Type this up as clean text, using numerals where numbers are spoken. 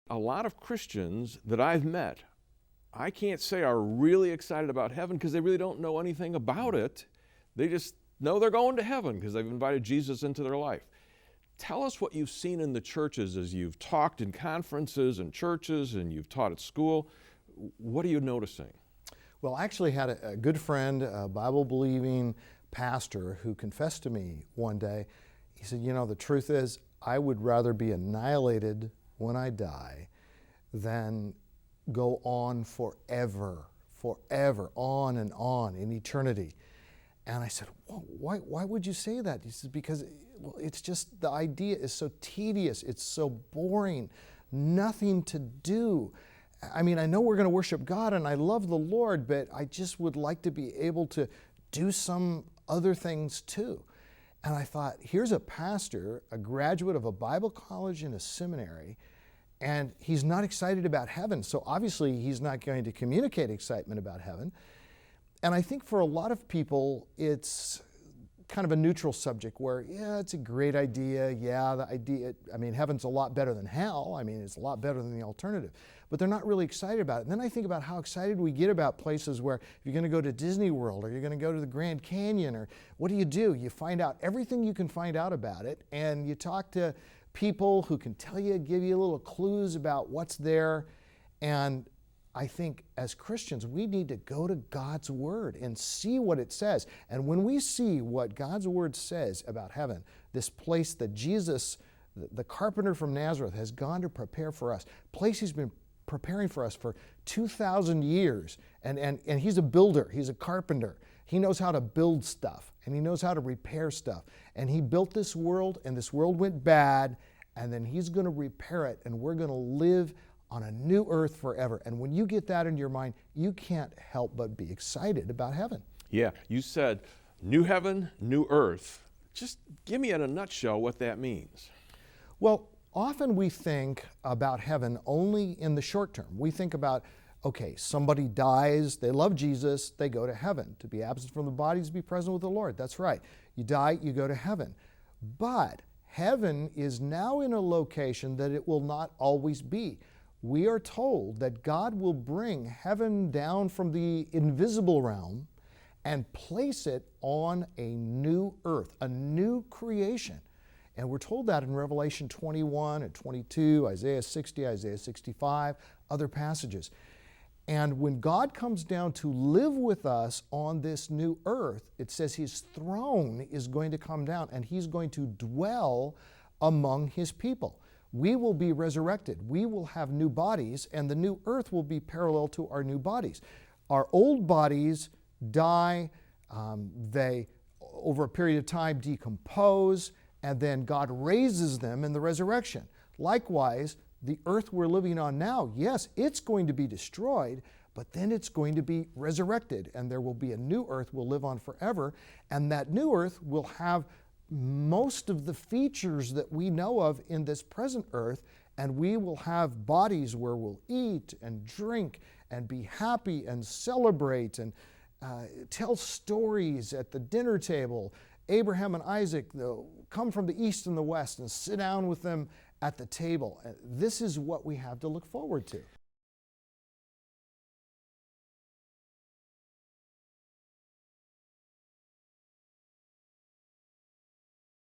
A lot of Christians that I've met, I can't say are really excited about heaven because they really don't know anything about it. They just know they're going to heaven because they've invited Jesus into their life. Tell us what you've seen in the churches as you've talked in conferences and churches and you've taught at school. What are you noticing? Well, I actually had a good friend, a Bible-believing pastor, who confessed to me one day. He said, the truth is, I would rather be annihilated when I die than go on forever, on and on in eternity. And I said, why would you say that? He said, because it's just, the idea is so tedious, it's so boring, nothing to do. I mean, I know we're going to worship God and I love the Lord, but I just would like to be able to do some other things too. And I thought, here's a pastor, a graduate of a Bible college and a seminary, and he's not excited about heaven. So obviously he's not going to communicate excitement about heaven. And I think for a lot of people, it's kind of a neutral subject where, yeah, it's a great idea. Yeah, the idea, heaven's a lot better than hell. It's a lot better than the alternative. But they're not really excited about it. And then I think about how excited we get about places where if you're going to go to Disney World or you're going to go to the Grand Canyon, or what do? You find out everything you can find out about it, and you talk to people who can tell you, give you little clues about what's there. And I think as Christians, we need to go to God's Word and see what it says. And when we see what God's Word says about heaven, this place that Jesus, the carpenter from Nazareth, has gone to prepare for us, place He's been preparing for us for 2,000 years. And He's a builder, He's a carpenter. He knows how to build stuff, and He knows how to repair stuff. And He built this world, and this world went bad, and then He's going to repair it, and we're going to live on a new earth forever. And when you get that in your mind, you can't help but be excited about heaven. Yeah, you said new heaven, new earth. Just give me in a nutshell what that means. Well, often we think about heaven only in the short term. We think about, okay, somebody dies, they love Jesus, they go to heaven. To be absent from the body is to be present with the Lord. That's right. You die, you go to heaven. But heaven is now in a location that it will not always be. We are told that God will bring heaven down from the invisible realm and place it on a new earth, a new creation. And we're told that in Revelation 21 and 22, Isaiah 60, Isaiah 65, other passages. And when God comes down to live with us on this new earth, it says His throne is going to come down and He's going to dwell among His people. We will be resurrected. We will have new bodies, and the new earth will be parallel to our new bodies. Our old bodies die, they, over a period of time, decompose, and then God raises them in the resurrection. Likewise, the earth we're living on now, yes, it's going to be destroyed, but then it's going to be resurrected, and there will be a new earth we'll live on forever, and that new earth will have most of the features that we know of in this present earth, and we will have bodies where we'll eat and drink and be happy and celebrate and tell stories at the dinner table. Abraham and Isaac, they'll come from the east and the west and sit down with them at the table. This is what we have to look forward to.